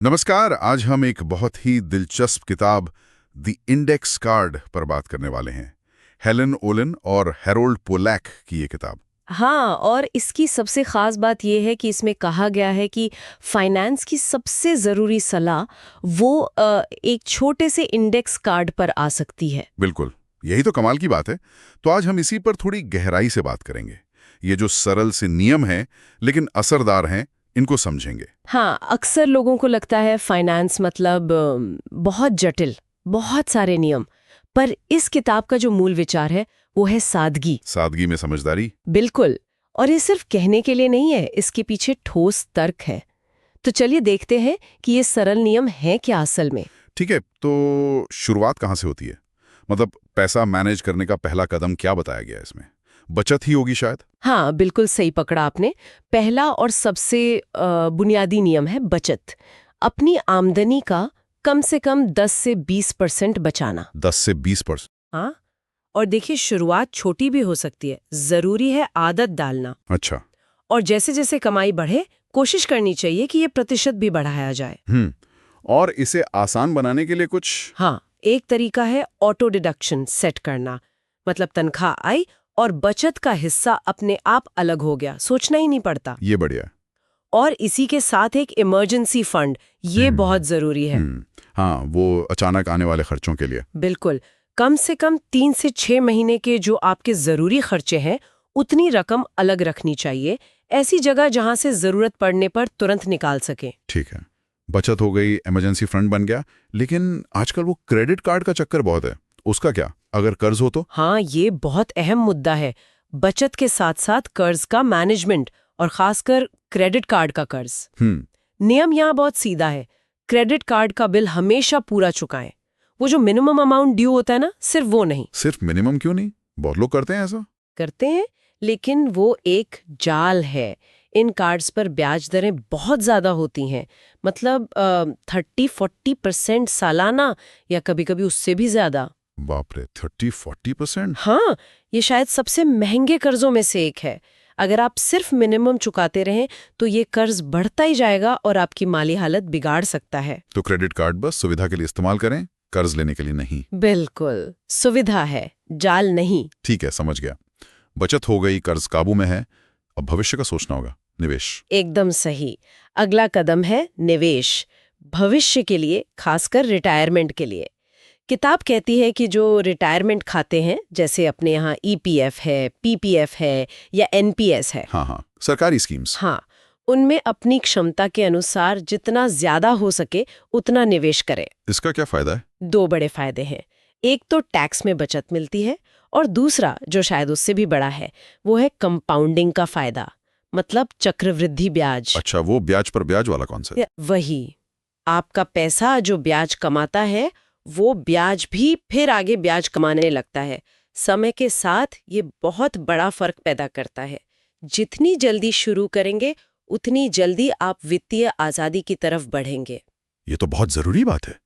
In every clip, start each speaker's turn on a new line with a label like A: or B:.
A: नमस्कार। आज हम एक बहुत ही दिलचस्प किताब द इंडेक्स कार्ड पर बात करने वाले हैं। हेलन ओलन और हैरोल्ड पोलैक की ये किताब।
B: हाँ, और इसकी सबसे खास बात यह है कि इसमें कहा गया है कि फाइनेंस की सबसे ज़रूरी सलाह वो एक छोटे से इंडेक्स कार्ड पर आ सकती है।
A: बिल्कुल, यही तो कमाल की बात है। तो आज हम इसी पर थोड़ी गहराई से बात करेंगे। ये जो सरल से नियम हैं लेकिन असरदार हैं, इनको समझेंगे।
B: हाँ, अक्सर लोगों को लगता है फाइनेंस मतलब बहुत जटिल, बहुत सारे नियम। पर इस किताब का जो मूल विचार है वो है सादगी।
A: सादगी में समझदारी।
B: बिल्कुल। और ये सिर्फ कहने के लिए नहीं है, इसके पीछे ठोस तर्क है। तो चलिए देखते हैं कि ये सरल नियम है क्या असल में।
A: ठीक है, तो शुरुआत कहाँ से होती है? मतलब पैसा मैनेज करने का पहला कदम क्या बताया गया है इसमें? बचत ही होगी शायद।
B: हाँ, बिल्कुल सही पकड़ा आपने। पहला और सबसे बुनियादी नियम है बचत। अपनी आमदनी का कम से कम 10 से 20% बचाना।
A: 10 से 20%।
B: हाँ, और देखिए शुरुआत छोटी भी हो सकती है, जरूरी है आदत डालना।
A: अच्छा।
B: और जैसे जैसे कमाई बढ़े कोशिश करनी चाहिए कि ये प्रतिशत भी बढ़ाया जाए।
A: और इसे आसान बनाने के लिए कुछ?
B: हाँ, एक तरीका है ऑटो डिडक्शन सेट करना। मतलब तनख्वाह आई और बचत का हिस्सा अपने आप अलग हो गया, सोचना ही नहीं पड़ता।
A: ये बढ़िया है।
B: और इसी के साथ एक इमरजेंसी फंड, ये बहुत जरूरी है।
A: हाँ, वो अचानक आने वाले खर्चों के लिए।
B: बिल्कुल। कम से कम 3 से 6 महीने के जो आपके जरूरी खर्चे हैं उतनी रकम अलग रखनी चाहिए, ऐसी जगह जहां से जरूरत पड़ने पर तुरंत निकाल सके।
A: ठीक है, बचत हो गई, इमरजेंसी फंड बन गया। लेकिन आजकल वो क्रेडिट कार्ड का चक्कर बहुत है, उसका क्या अगर कर्ज हो तो?
B: हाँ, ये बहुत अहम मुद्दा है। बचत के साथ साथ कर्ज का मैनेजमेंट और खासकर क्रेडिट कार्ड का कर्ज। नियम यहाँ बहुत सीधा है। क्रेडिट कार्ड का बिल हमेशा पूरा चुकाएं। वो जो मिनिमम अमाउंट ड्यू होता है ना, सिर्फ वो नहीं।
A: सिर्फ मिनिमम क्यों नहीं? बहुत लोग करते हैं ऐसा।
B: करते हैं, लेकिन वो एक जाल है। इन कार्ड्स पर ब्याज दरें बहुत ज्यादा होती हैं। मतलब 30-40% सालाना, या कभी कभी उससे भी ज्यादा।
A: बाप रे, 30-40%?
B: हाँ, ये शायद सबसे महंगे कर्जों में से एक है। अगर आप सिर्फ मिनिमम चुकाते रहें तो ये कर्ज बढ़ता ही जाएगा और आपकी माली हालत बिगाड़ सकता है।
A: तो क्रेडिट कार्ड बस सुविधा के लिए इस्तेमाल करें, कर्ज लेने के लिए नहीं।
B: बिल्कुल, सुविधा है, जाल नहीं।
A: ठीक है, समझ गया। बचत हो गई, कर्ज काबू में है, अब भविष्य का सोचना होगा, निवेश।
B: एकदम सही। अगला कदम है निवेश, भविष्य के लिए, खासकर रिटायरमेंट के लिए। किताब कहती है कि जो रिटायरमेंट खाते हैं, जैसे अपने यहाँ ईपीएफ है, पीपीएफ है या एनपीएस है।
A: हाँ, सरकारी स्कीम्स।
B: हाँ, उनमें अपनी क्षमता के अनुसार जितना ज्यादा हो सके उतना निवेश करें।
A: इसका क्या फायदा है?
B: 2 बड़े फायदे हैं। एक तो टैक्स में बचत मिलती है, और दूसरा जो शायद उससे भी बड़ा है वो है कंपाउंडिंग का फायदा, मतलब चक्रवृद्धि ब्याज।
A: अच्छा, वो ब्याज पर ब्याज वाला कॉन्सेप्ट।
B: वही, आपका पैसा जो ब्याज कमाता है वो ब्याज भी फिर आगे ब्याज कमाने लगता है। समय के साथ ये बहुत बड़ा फर्क पैदा करता है। जितनी जल्दी शुरू करेंगे उतनी जल्दी आप वित्तीय आजादी की तरफ बढ़ेंगे।
A: ये तो बहुत जरूरी बात है।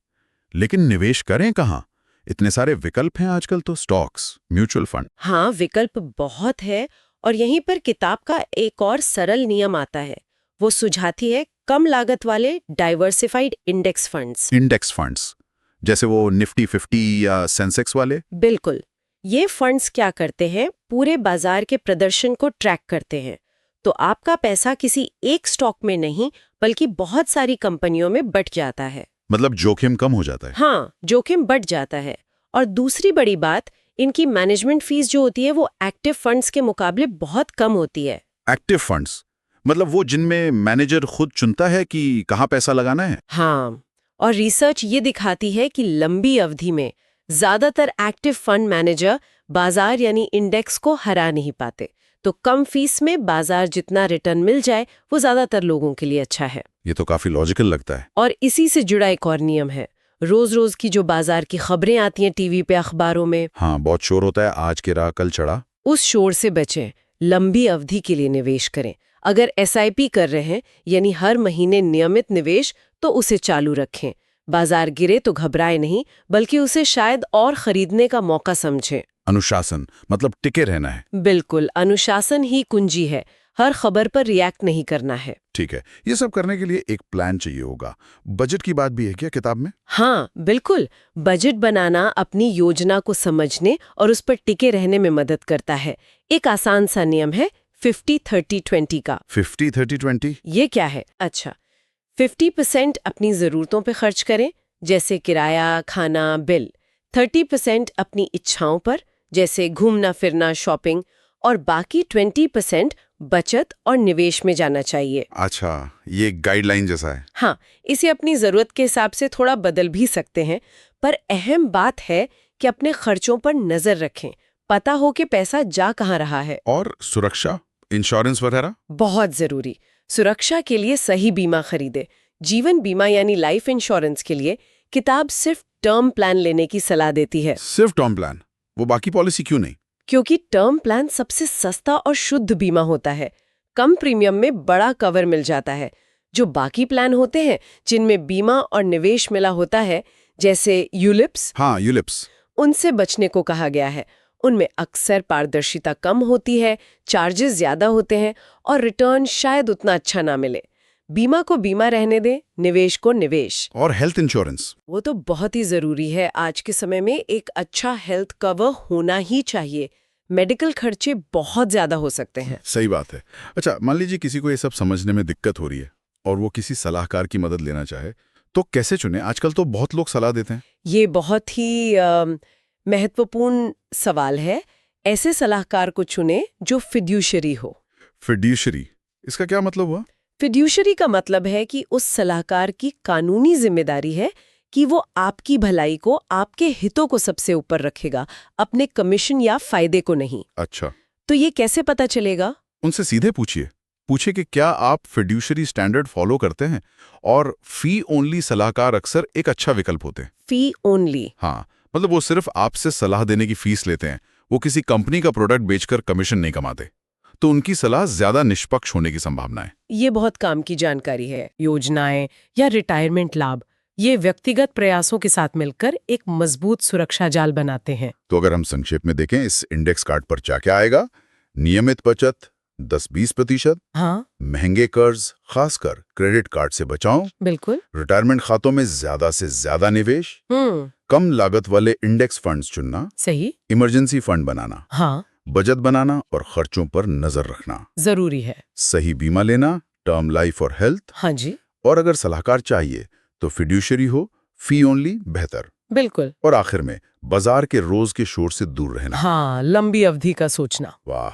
A: लेकिन निवेश करें कहाँ? इतने सारे विकल्प हैं आजकल तो, स्टॉक्स, म्यूचुअल फंड।
B: हाँ, विकल्प बहुत है। और यहीं पर किताब का एक और सरल नियम आता है। वो सुझाती है कम लागत वाले diversified index funds.
A: Index funds जैसे वो निफ्टी 50 या सेंसेक्स वाले?
B: बिल्कुल। ये फंड्स क्या करते हैं, पूरे बाजार के प्रदर्शन को ट्रैक करते हैं। तो आपका पैसा किसी एक स्टॉक में नहीं बल्कि बहुत सारी कंपनियों में बट जाता है।
A: मतलब जोखिम कम हो जाता है।
B: हाँ, जोखिम बढ़ जाता है। और दूसरी बड़ी बात, इनकी मैनेजमेंट फीस जो होती है वो एक्टिव फंड्स के मुकाबले बहुत कम होती है।
A: एक्टिव फंड्स मतलब वो जिनमें मैनेजर खुद चुनता है कि कहाँ पैसा लगाना है।
B: हाँ, और रिसर्च ये दिखाती है कि लंबी अवधि में ज्यादातर एक्टिव फंड मैनेजर बाजार यानी इंडेक्स को हरा नहीं पाते। तो कम फीस में बाजार जितना रिटर्न मिल जाए वो ज्यादातर लोगों के लिए अच्छा है।
A: ये तो काफी लॉजिकल लगता है।
B: और इसी से जुड़ा एक और नियम है। रोज रोज की जो बाजार की खबरें आती हैं टीवी पे, अखबारों में,
A: हाँ, बहुत शोर होता है, आज गिरा कल चढ़ा।
B: उस शोर से बचें। लंबी अवधि के लिए निवेश करें। अगर एसआईपी कर रहे हैं यानी हर महीने नियमित निवेश, तो उसे चालू रखें। बाजार गिरे तो घबराए नहीं, बल्कि उसे शायद और खरीदने का मौका समझें।
A: अनुशासन मतलब टिके रहना है।
B: बिल्कुल, अनुशासन ही कुंजी है। हर खबर पर रिएक्ट नहीं करना है।
A: ठीक है, ये सब करने के लिए एक प्लान चाहिए होगा। बजट की बात भी है क्या किताब में?
B: हाँ बिल्कुल, बजट बनाना अपनी योजना को समझने और उस पर टिके रहने में मदद करता है। एक आसान सा नियम है 50-30-20 का।
A: 50-30-20?
B: ये क्या है? अच्छा, 50% अपनी ज़रूरतों पे खर्च करें, जैसे किराया, खाना, बिल। 30% अपनी इच्छाओं पर, जैसे घूमना फिरना, शॉपिंग, और बाकी 20% बचत और निवेश में जाना चाहिए।
A: अच्छा, ये गाइडलाइन जैसा है।
B: हाँ, इसे अपनी ज़रूरत के हिसाब से थोड़ा बदल भी सकते हैं, पर अहम बात है कि अपने खर्चों पर नज़र रखें, पता हो कि पैसा जा कहाँ रहा है।
A: और सुरक्षा, इंश्योरेंस वगैरह?
B: बहुत ज़रूरी। सुरक्षा के लिए सही बीमा खरीदे। जीवन बीमा यानी लाइफ इंश्योरेंस के लिए किताब सिर्फ टर्म प्लान लेने की सलाह देती है।
A: सिर्फ टर्म प्लान? वो बाकी पॉलिसी क्यों नहीं?
B: क्योंकि टर्म प्लान सबसे सस्ता और शुद्ध बीमा होता है। कम प्रीमियम में बड़ा कवर मिल जाता है। जो बाकी प्लान होते हैं जिनमें बीमा और निवेश मिला होता है, जैसे यूलिप्स,
A: हाँ, यूलिप्स।
B: उनसे बचने को कहा गया है। उनमें अक्सर पारदर्शिता कम होती है, चार्जेस ज्यादा होते हैं और रिटर्न शायद उतना अच्छा ना मिले। बीमा को बीमा रहने दें, निवेश को निवेश।
A: और हेल्थ इंश्योरेंस?
B: वो तो बहुत ही जरूरी है। आज के समय में एक अच्छा हेल्थ कवर होना ही चाहिए। मेडिकल खर्चे बहुत ज्यादा हो सकते हैं।
A: सही बात है। अच्छा, मान लीजिए किसी को ये सब समझने में दिक्कत हो रही है और वो किसी सलाहकार की मदद लेना चाहे, तो कैसे चुने? आजकल तो बहुत लोग सलाह देते हैं।
B: ये बहुत ही महत्वपूर्ण सवाल है। ऐसे सलाहकार को चुने जो फिड्यूशरी हो।
A: फिड्यूशरी, इसका क्या मतलब हुआ?
B: फिड्यूशरी का मतलब है कि उस सलाहकार की कानूनी जिम्मेदारी है कि वो आपकी भलाई को, आपके हितों को सबसे ऊपर रखेगा, अपने कमीशन या फायदे को नहीं।
A: अच्छा,
B: तो ये कैसे पता चलेगा?
A: उनसे सीधे पूछिए कि क्या आप फिड्यूशरी स्टैंडर्ड फॉलो करते हैं। और फी ओनली सलाहकार अक्सर एक अच्छा विकल्प होते हैं।
B: फी ओनली?
A: हाँ, मतलब वो सिर्फ आपसे सलाह देने की फीस लेते हैं, वो किसी कंपनी का प्रोडक्ट बेचकर कमीशन नहीं कमाते, तो उनकी सलाह ज्यादा निष्पक्ष होने की संभावना है।
B: ये बहुत काम की जानकारी है। योजनाएं या रिटायरमेंट लाभ, ये व्यक्तिगत प्रयासों के साथ मिलकर एक मजबूत सुरक्षा जाल बनाते हैं।
A: तो अगर हम संक्षेप में देखें, इस इंडेक्स कार्ड पर क्या आएगा? नियमित बचत 10-20%,
B: हाँ
A: महंगे कर्ज खासकर क्रेडिट कार्ड से बचाओ,
B: बिल्कुल।
A: रिटायरमेंट खातों में ज्यादा से ज्यादा निवेश, कम लागत वाले इंडेक्स फंड्स चुनना,
B: सही।
A: इमरजेंसी फंड बनाना,
B: हाँ,
A: बचत बनाना और खर्चों पर नजर रखना,
B: जरूरी है।
A: सही बीमा लेना, टर्म लाइफ और हेल्थ।
B: हाँ जी,
A: और अगर सलाहकार चाहिए तो फिड्यूशरी हो, फी ओनली बेहतर।
B: बिल्कुल।
A: और आखिर में बाजार के रोज के शोर से दूर रहना।
B: हाँ, लंबी अवधि का सोचना।
A: वाह,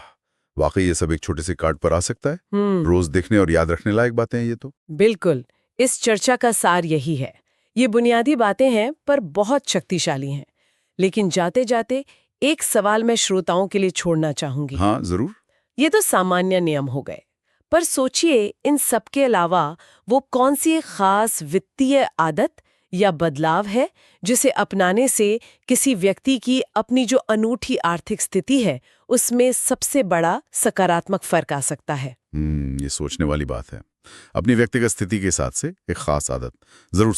A: वाकई ये सब एक छोटे से कार्ड पर आ सकता है। रोज देखने और याद रखने लायक बातें हैं ये तो।
B: बिल्कुल, इस चर्चा का सार यही है। ये बुनियादी बातें हैं पर बहुत शक्तिशाली हैं। लेकिन जाते जाते एक सवाल मैं श्रोताओं के लिए छोड़ना चाहूंगी।
A: हाँ जरूर।
B: ये तो सामान्य नियम हो गए, पर सोचिए इन सब के अलावा वो कौन सी एक खास वित्तीय आदत या बदलाव है जिसे अपनाने से किसी व्यक्ति की अपनी जो अनूठी आर्थिक स्थिति है उसमें सबसे बड़ा सकारात्मक फर्क आ सकता है।
A: ये सोचने वाली बात है। अपनी व्यक्तिगत स्थिति के साथ से एक खास आदत जरूर